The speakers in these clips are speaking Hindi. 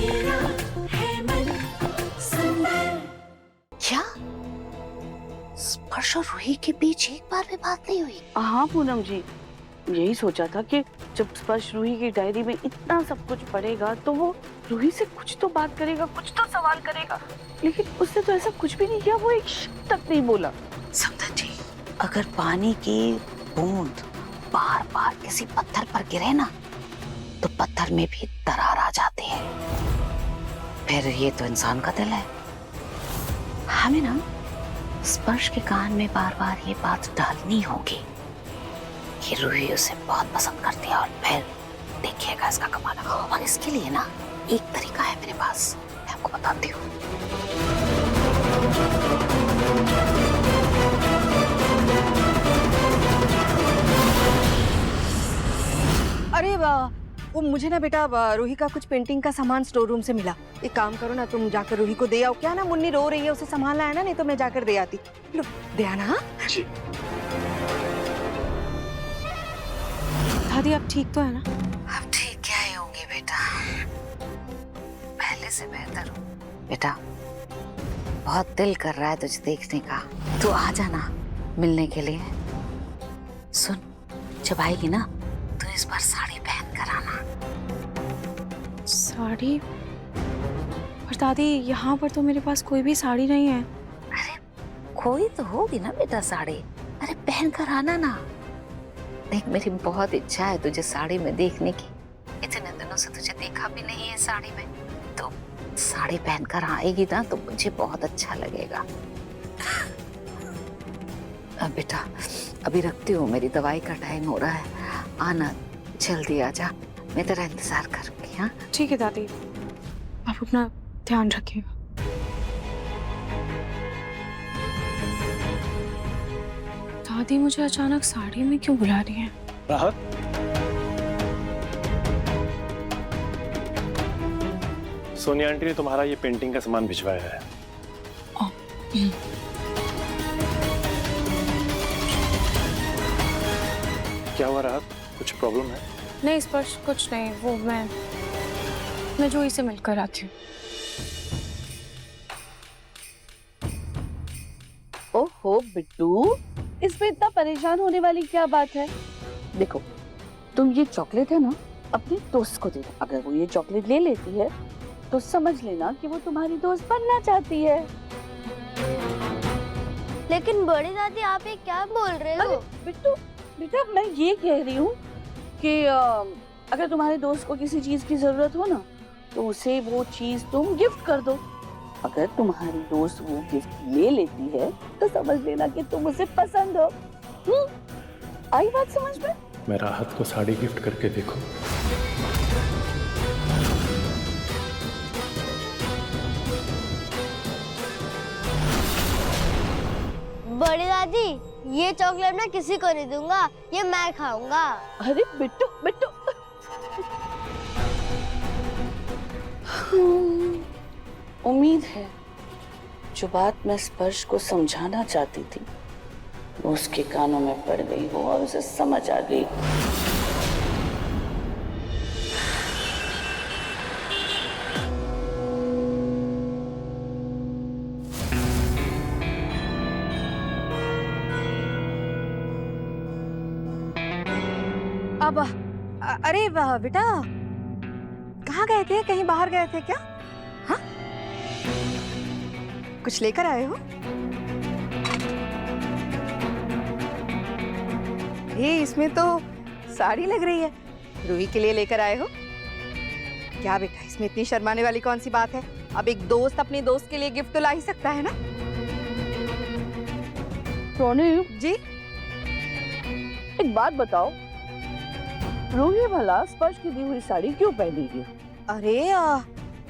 मेरा है मन सुंदर। क्या स्पर्श और रूही के बीच एक बार भी बात नहीं हुई? हाँ पूनम जी, यही सोचा था कि जब स्पर्श रूही की डायरी में इतना सब कुछ पढ़ेगा तो वो रूही से कुछ तो बात करेगा, कुछ तो सवाल करेगा, लेकिन उसने तो ऐसा कुछ भी नहीं किया। वो एक शब्द तक नहीं बोला। समझा जी, अगर पानी की बूंद बार बार किसी पत्थर पर गिरे ना तो पत्थर में भी दरार आ जाती है। फिर ये तो इंसान का दिल है। हमें ना स्पर्श के कान में बार बार ये बात डालनी होगी कि रूही उसे बहुत पसंद करती है, और फिर देखिएगा इसका कमाल। और इसके लिए ना एक तरीका है मेरे पास, मैं आपको बताती हूँ। अरे वाह, वो मुझे ना बेटा रूही का कुछ पेंटिंग का सामान स्टोर रूम से मिला। एक काम करो ना, तुम जाकर रूही को दे आओ। क्या ना मुन्नी रो रही है, उसे संभालना है ना, नहीं तो मैं जाकर दे आती। लो दे आना। जी। दादी आप ठीक तो है ना? अब ठीक क्या ही होंगी बेटा, पहले से बेहतर हूँ। बेटा बहुत दिल कर रहा है तुझे देखने का, तू आ जाना मिलने के लिए। सुन, जब आएगी ना तो इस बार साड़ी पहन कर आना। साड़ी? पर दादी यहाँ पर तो मेरे पास कोई भी साड़ी नहीं है। अरे कोई तो होगी ना बेटा साड़ी, अरे पहन कर आना ना। देख मेरी बहुत इच्छा है तुझे साड़ी में देखने की, इतने दिनों से तुझे देखा भी नहीं है साड़ी में, तो साड़ी पहनकर आएगी ना तो मुझे बहुत अच्छा लगेगा। अब बेटा अभी रखती हूँ, मेरी दवाई का टाइम हो रहा है, आना जल्दी आजा, मैं तेरा इंतजार करूंगी। हाँ ठीक है दादी, आप अपना ध्यान रखिएगा। दादी मुझे अचानक साड़ी में क्यों बुला रही हैं? राहत, सोनिया आंटी ने तुम्हारा ये पेंटिंग का सामान भिजवाया है। क्या हुआ राहत, कुछ प्रॉब्लम है? नहीं स्पर्श, कुछ नहीं, वो मैं जूही से मिलकर आती हूँ। ओहो बिट्टू, इसमें इतना परेशान होने वाली क्या बात है? देखो, तुम ये चॉकलेट है ना अपने दोस्त को दे दो। अगर वो ये चॉकलेट ले लेती है तो समझ लेना कि वो तुम्हारी दोस्त बनना चाहती है। लेकिन बड़ी दादी आप ये क्या बोल रहे हो? बिट्टू बेटा, मैं ये कह रही हूँ कि अगर तुम्हारे दोस्त को किसी चीज की जरूरत हो ना तो उसे वो चीज तुम गिफ्ट कर दो। अगर तुम्हारी दोस्त वो गिफ्ट ले लेती है तो समझ लेना कि तुम उसे पसंद हो। आई बात समझ में? मैं राहत को साड़ी गिफ्ट करके देखूं। बड़ी दादी ये चॉकलेट मैं किसी को नहीं दूंगा, ये मैं खाऊंगा। अरे बिट्टू बिट्टू, उम्मीद है जो बात मैं स्पर्श को समझाना चाहती थी वो उसके कानों में पड़ गई हो और उसे समझ आ गई। अब अरे वाह बेटा, कहाँ गए थे? कहीं बाहर गए थे क्या? हाँ, कुछ लेकर आए हो? ये इसमें तो साड़ी लग रही है, रूही के लिए लेकर आए हो क्या बेटा? इसमें इतनी शर्माने वाली कौन सी बात है? अब एक दोस्त अपने दोस्त के लिए गिफ्ट तो ला ही सकता है ना। रोनी जी एक बात बताओ, रूही भला स्पर्श की दी हुई साड़ी क्यों पहनेगी? अरे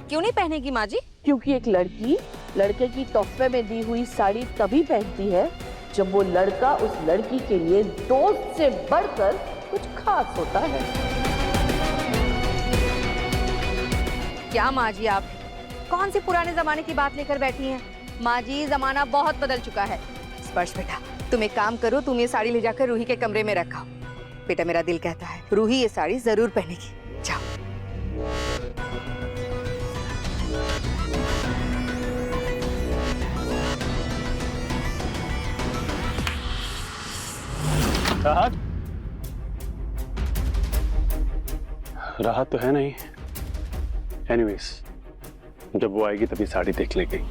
क्यों नहीं पहनेगी माँ जी? क्योंकि एक लड़की लड़के की तोहफे में दी हुई साड़ी तभी पहनती है जब वो लड़का उस लड़की के लिए दोस्त से बढ़कर कुछ खास होता है। क्या माँ जी आप कौन सी पुराने जमाने की बात लेकर बैठी हैं? माँ जी जमाना बहुत बदल चुका है। स्पर्श बेटा तुम एक काम करो, तुम ये साड़ी ले जाकर रूही के कमरे में रखो। बेटा मेरा दिल कहता है रूही ये साड़ी जरूर पहनेगी। जाओ। राहत राहत तो है नहीं। एनीवेज, जब वो आएगी तभी साड़ी देख लेगी।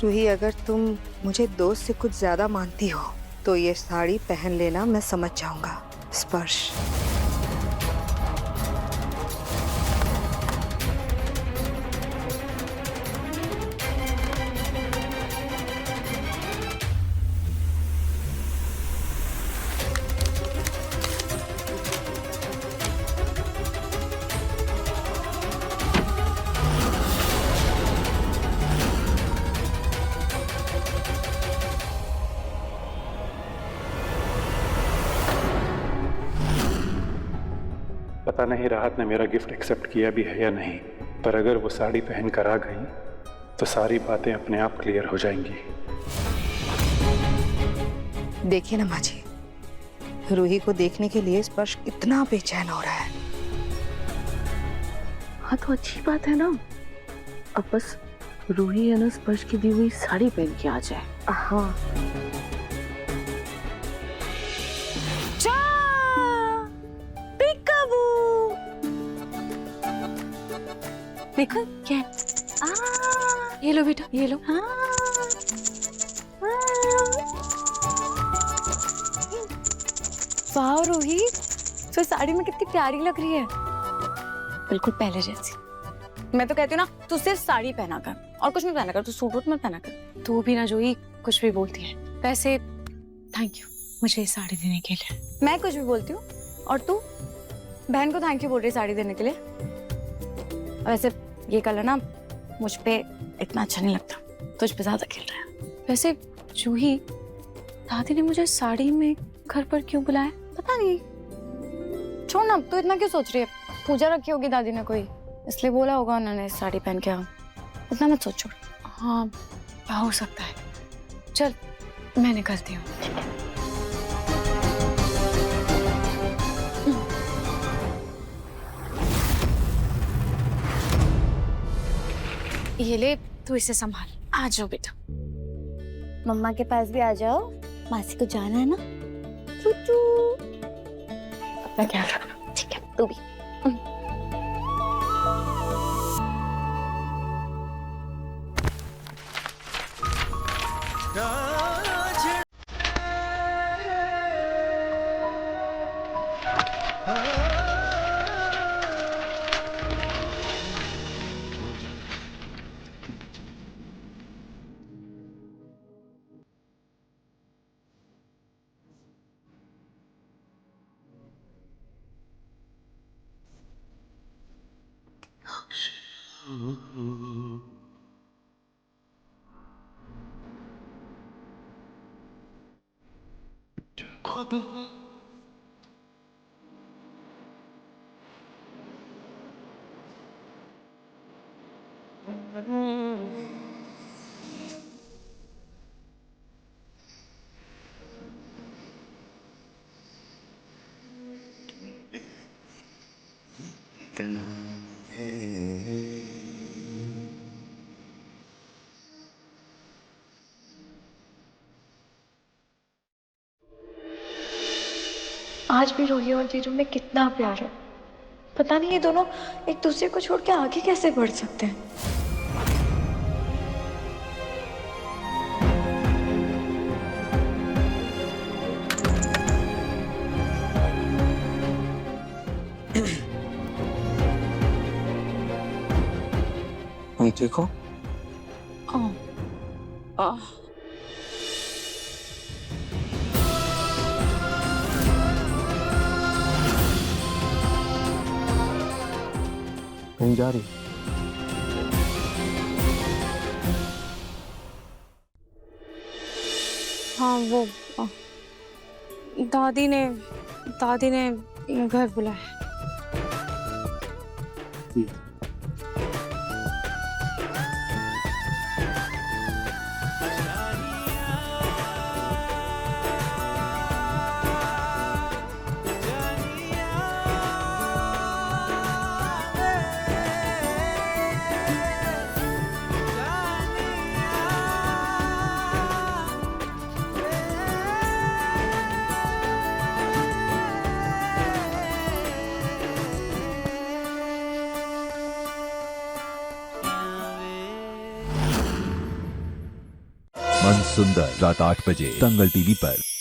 रूही, अगर तुम मुझे दोस्त से कुछ ज्यादा मानती हो तो ये साड़ी पहन लेना, मैं समझ जाऊंगा। स्पर्श। पता नहीं राहत ने मेरा गिफ्ट एक्सेप्ट किया भी है या नहीं, पर अगर वो साड़ी पहन कर आ गई तो सारी बातें अपने आप क्लियर हो जाएंगी। देखिए ना माँ जी, रूही को देखने के लिए स्पर्श इतना बेचैन हो रहा है। हाँ तो अच्छी बात है ना। अब बस रूही है ना स्पर्श की दी हुई साड़ी पहन के आ जाए। हाँ। देखो क्या है? ये लो बेटा, ये लो। वाह रूही, तो साड़ी में कितनी प्यारी लग रही है, बिल्कुल पहले जैसी। मैं तो कहती हूँ ना, तू सिर्फ साड़ी पहना कर और कुछ नहीं पहना कर, तू सूट वूट मत पहना कर। तू भी ना जोई कुछ भी बोलती है। वैसे थैंक यू मुझे ये साड़ी देने के लिए। मैं कुछ भी बोलती हूँ और तू बहन को थैंक यू बोल रही है साड़ी देने के लिए। वैसे ये कलर ना मुझ पे इतना अच्छा नहीं लगता, तुझ पे ज्यादा खिल रहा है। वैसे जूही, दादी ने मुझे साड़ी में घर पर क्यों बुलाया? पता नहीं। छोड़ ना, तू इतना क्यों सोच रही है? पूजा रखी होगी दादी ने कोई, इसलिए बोला होगा उन्होंने साड़ी पहन के आओ। इतना मत सोचो। हाँ हो सकता है। चल मैं निकलती हूँ। ये ले, तू इसे संभाल। आ जाओ बेटा। मम्मा के पास भी आ जाओ, मासी को जाना है ना। चूचू। अपना ख्याल रखना। ठीक है, तू भी। आज भी रोही और जीजू में कितना प्यार है। पता नहीं ये दोनों एक दूसरे को छोड़ के आगे कैसे बढ़ सकते हैं। तुम ठीक हो? कहीं जा रही? हाँ वो दादी ने घर बुलाया। मन सुंदर रात 8 बजे दंगल टीवी पर।